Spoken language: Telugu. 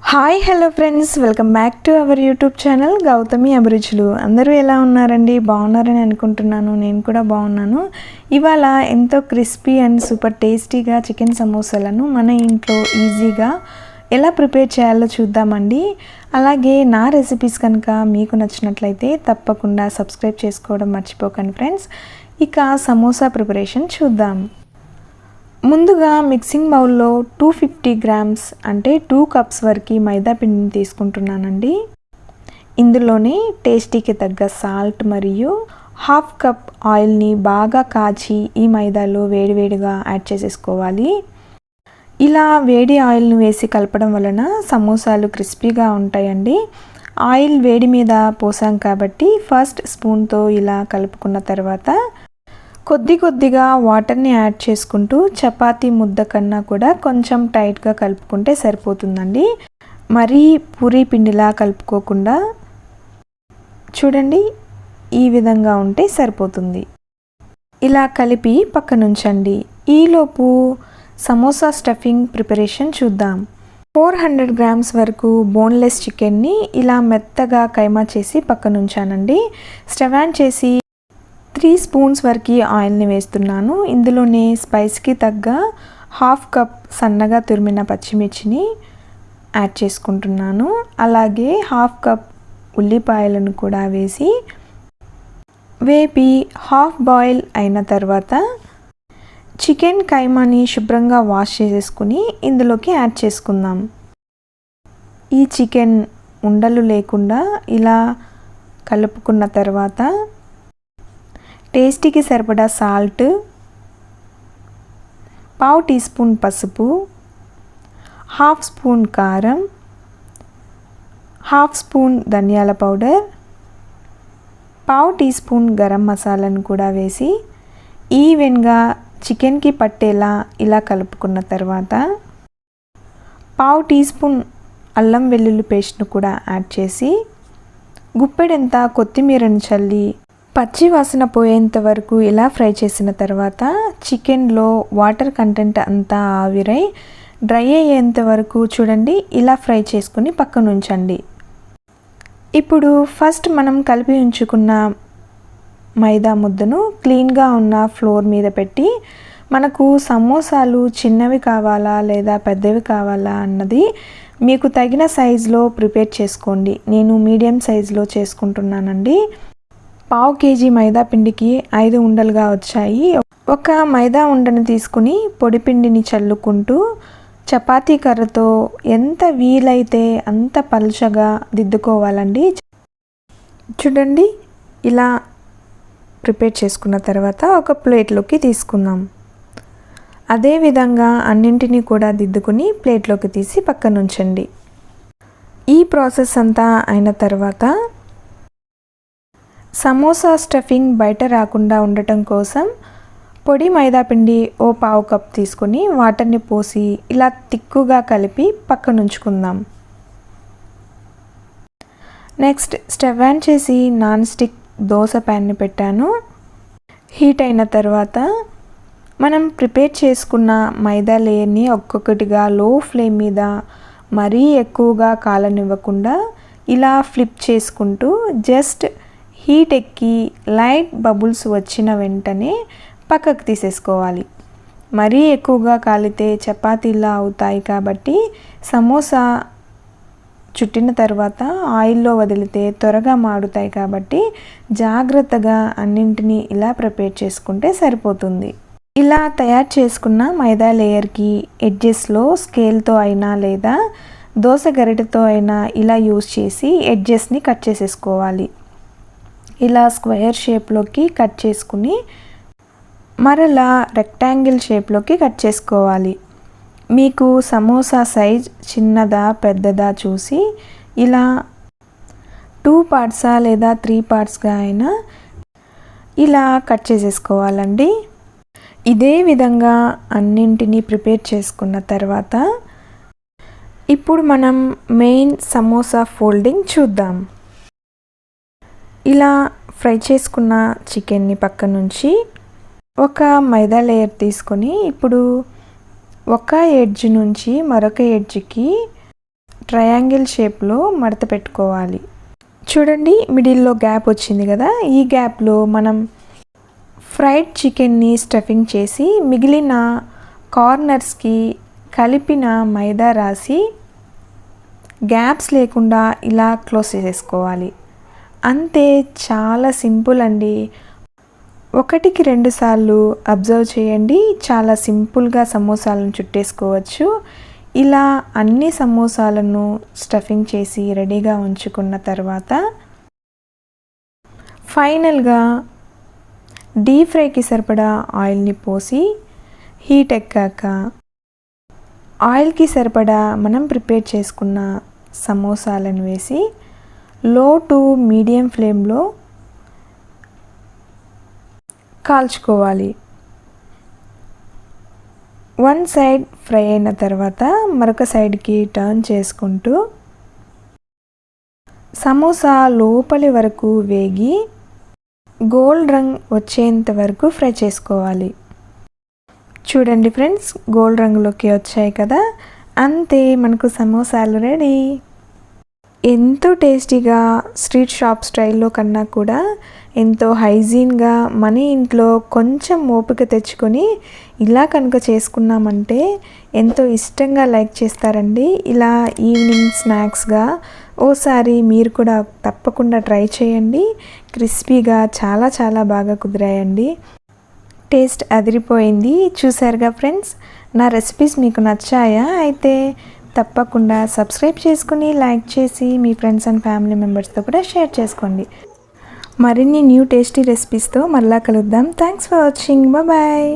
Hi hello friends, welcome back to our YouTube channel Gautami అభిరుచులు. అందరూ ఎలా ఉన్నారండి? బాగున్నారని అనుకుంటున్నాను. నేను కూడా బాగున్నాను. ఇవాళ ఎంతో క్రిస్పీ అండ్ సూపర్ టేస్టీగా చికెన్ సమోసాలను మన ఇంట్లో ఈజీగా ఎలా ప్రిపేర్ చేయాలో చూద్దామండి. అలాగే నా రెసిపీస్ కనుక మీకు నచ్చినట్లయితే తప్పకుండా సబ్స్క్రైబ్ చేసుకోవడం మర్చిపోకండి ఫ్రెండ్స్. ఇక సమోసా ప్రిపరేషన్ చూద్దాం. ముందుగా మిక్సింగ్ బౌల్లో 250 గ్రామ్స్ అంటే 2 కప్స్ వరకు మైదా పిండిని తీసుకుంటున్నానండి. ఇందులోనే టేస్టీకి తగ్గ సాల్ట్ మరియు హాఫ్ కప్ ఆయిల్ని బాగా కాచి ఈ మైదాలో వేడివేడిగా యాడ్ చేసేసుకోవాలి. ఇలా వేడి ఆయిల్ని వేసి కలపడం వలన సమోసాలు క్రిస్పీగా ఉంటాయండి. ఆయిల్ వేడి మీద పోసాం కాబట్టి ఫస్ట్ స్పూన్తో ఇలా కలుపుకున్న తర్వాత కొద్దిగా వాటర్ని యాడ్ చేసుకుంటూ చపాతీ ముద్ద కన్నా కూడా కొంచెం టైట్గా కలుపుకుంటే సరిపోతుందండి. మరీ పూరీ పిండిలా కలుపుకోకుండా చూడండి, ఈ విధంగా ఉంటే సరిపోతుంది. ఇలా కలిపి పక్కనుంచండి. ఈలోపు సమోసా స్టఫింగ్ ప్రిపరేషన్ చూద్దాం. 400 గ్రామ్స్ వరకు బోన్లెస్ చికెన్ని ఇలా మెత్తగా కైమా చేసి పక్కనుంచానండి. స్టవ్ ఆన్ చేసి 3 స్పూన్స్ వరకు ఆయిల్ని వేస్తున్నాను. ఇందులోనే స్పైస్కి తగ్గ హాఫ్ కప్ సన్నగా తురిమిన పచ్చిమిర్చిని యాడ్ చేసుకుంటున్నాను. అలాగే హాఫ్ కప్ ఉల్లిపాయలను కూడా వేపి హాఫ్ బాయిల్ అయిన తర్వాత చికెన్ కైమాని శుభ్రంగా వాష్ చేసేసుకుని ఇందులోకి యాడ్ చేసుకుందాం. ఈ చికెన్ ఉండలు లేకుండా ఇలా కలుపుకున్న తర్వాత టేస్టీకి సరిపడా సాల్ట్, పావు టీ స్పూన్ పసుపు, హాఫ్ స్పూన్ కారం, హాఫ్ స్పూన్ ధనియాల పౌడర్, పావు టీ స్పూన్ గరం మసాలాను కూడా వేసి ఈవెన్గా చికెన్కి పట్టేలా ఇలా కలుపుకున్న తర్వాత పావు టీ స్పూన్ అల్లం వెల్లుల్లి పేస్ట్ను కూడా యాడ్ చేసి గుప్పెడంత కొత్తిమీరను చల్లి పచ్చి వాసన పోయేంత వరకు ఇలా ఫ్రై చేసిన తర్వాత చికెన్లో వాటర్ కంటెంట్ అంతా ఆవిరై డ్రై అయ్యేంత వరకు చూడండి ఇలా ఫ్రై చేసుకుని పక్కన ఉంచండి. ఇప్పుడు ఫస్ట్ మనం కలిపి ఉంచుకున్న మైదా ముద్దను క్లీన్గా ఉన్న ఫ్లోర్ మీద పెట్టి మనకు సమోసాలు చిన్నవి కావాలా లేదా పెద్దవి కావాలా అన్నది మీకు తగిన సైజులో ప్రిపేర్ చేసుకోండి. నేను మీడియం సైజులో చేసుకుంటున్నానండి. పావు కేజీ మైదా పిండికి 5 ఉండలుగా వచ్చాయి. ఒక మైదా ఉండని తీసుకుని పొడి పిండిని చల్లుకుంటూ చపాతీ కర్రతో ఎంత వీలైతే అంత పలుచగా దిద్దుకోవాలండి. చూడండి, ఇలా ప్రిపేర్ చేసుకున్న తర్వాత ఒక ప్లేట్లోకి తీసుకుందాం. అదేవిధంగా అన్నింటినీ కూడా దిద్దుకుని ప్లేట్లోకి తీసి పక్కన ఉంచండి. ఈ ప్రాసెస్ అంతా అయిన తర్వాత సమోసా స్టఫింగ్ బయట రాకుండా ఉండటం కోసం పొడి మైదా పిండి ఓ పావు కప్ తీసుకొని వాటర్ని పోసి ఇలా తిక్కుగా కలిపి పక్కన ఉంచుకుందాం. నెక్స్ట్ స్టవ్ ఆన్ చేసి నాన్ స్టిక్ దోశ ప్యాన్ని పెట్టాను. హీట్ అయిన తర్వాత మనం ప్రిపేర్ చేసుకున్న మైదా లేయర్ని ఒక్కొక్కటిగా లో ఫ్లేమ్ మీద మరీ ఎక్కువగా కాలనివ్వకుండా ఇలా ఫ్లిప్ చేసుకుంటూ జస్ట్ హీట్ ఎక్కి లైట్ బబుల్స్ వచ్చిన వెంటనే పక్కకు తీసేసుకోవాలి. మరీ ఎక్కువగా కాలితే చపాతీలా అవుతాయి కాబట్టి సమోసా చుట్టిన తర్వాత ఆయిల్లో వదిలితే త్వరగా మాడుతాయి కాబట్టి జాగ్రత్తగా అన్నింటినీ ఇలా ప్రిపేర్ చేసుకుంటే సరిపోతుంది. ఇలా తయారు చేసుకున్న మైదా లేయర్కి ఎడ్జెస్లో స్కేల్తో అయినా లేదా దోశ గరిటెతో అయినా ఇలా యూస్ చేసి ఎడ్జెస్ని కట్ చేసేసుకోవాలి. ఇలా స్క్వేర్ షేప్లోకి కట్ చేసుకుని మరలా రెక్టాంగిల్ షేప్లోకి కట్ చేసుకోవాలి. మీకు సమోసా సైజ్ చిన్నదా పెద్దదా చూసి ఇలా 2 పార్ట్సా లేదా 3 పార్ట్స్గా అయినా ఇలా కట్ చేసేసుకోవాలండి. ఇదే విధంగా అన్నింటినీ ప్రిపేర్ చేసుకున్న తర్వాత ఇప్పుడు మనం మెయిన్ సమోసా ఫోల్డింగ్ చూద్దాం. ఇలా ఫ్రై చేసుకున్న చికెన్ని పక్క నుంచి ఒక మైదా లేయర్ తీసుకొని ఇప్పుడు ఒక ఎడ్జ్ నుంచి మరొక ఎడ్జ్కి ట్రయాంగిల్ షేప్లో మడత పెట్టుకోవాలి. చూడండి, మిడిల్లో గ్యాప్ వచ్చింది కదా, ఈ గ్యాప్లో మనం ఫ్రైడ్ చికెన్ని స్టఫింగ్ చేసి మిగిలిన కార్నర్స్కి కలిపిన మైదా రాసి గ్యాప్స్ లేకుండా ఇలా క్లోజ్ చేసేసుకోవాలి. అంతే, చాలా సింపుల్ అండి. 1కి 2 సార్లు అబ్జర్వ్ చేయండి, చాలా సింపుల్గా సమోసాలను చుట్టేసుకోవచ్చు. ఇలా అన్ని సమోసాలను స్టఫింగ్ చేసి రెడీగా ఉంచుకున్న తర్వాత ఫైనల్గా డీప్ ఫ్రైకి సరిపడా ఆయిల్ని పోసి హీట్ ఎక్కాక ఆయిల్కి సరిపడా మనం ప్రిపేర్ చేసుకున్న సమోసాలను వేసి లో టు మీడియం ఫ్లేమ్లో కాల్చుకోవాలి. వన్ సైడ్ ఫ్రై అయిన తర్వాత మరొక సైడ్కి టర్న్ చేసుకుంటూ సమోసా లోపలి వరకు వేగి గోల్డ్ రంగ్ వచ్చేంత వరకు ఫ్రై చేసుకోవాలి. చూడండి ఫ్రెండ్స్, గోల్డ్ రంగులోకి వచ్చాయి కదా, అంతే, మనకు సమోసాలు రెడీ. ఎంతో టేస్టీగా స్ట్రీట్ షాప్ స్టైల్లో కన్నా కూడా ఎంతో హైజీన్గా మన ఇంట్లో కొంచెం ఓపిక తెచ్చుకొని ఇలా కనుక చేసుకున్నామంటే ఎంతో ఇష్టంగా లైక్ చేస్తారండి. ఇలా ఈవినింగ్ స్నాక్స్గా ఓసారి మీరు కూడా తప్పకుండా ట్రై చేయండి. క్రిస్పీగా చాలా చాలా బాగా కుదిరాయండి. టేస్ట్ అదిరిపోయింది. చూసారుగా ఫ్రెండ్స్, నా రెసిపీస్ మీకు నచ్చాయా? అయితే తప్పకుండా సబ్స్క్రైబ్ చేసుకుని లైక్ చేసి మీ ఫ్రెండ్స్ అండ్ ఫ్యామిలీ మెంబర్స్తో కూడా షేర్ చేసుకోండి. మరిన్ని న్యూ టేస్టీ రెసిపీస్తో మళ్ళా కలుద్దాం. Thanks for watching. బాయ్.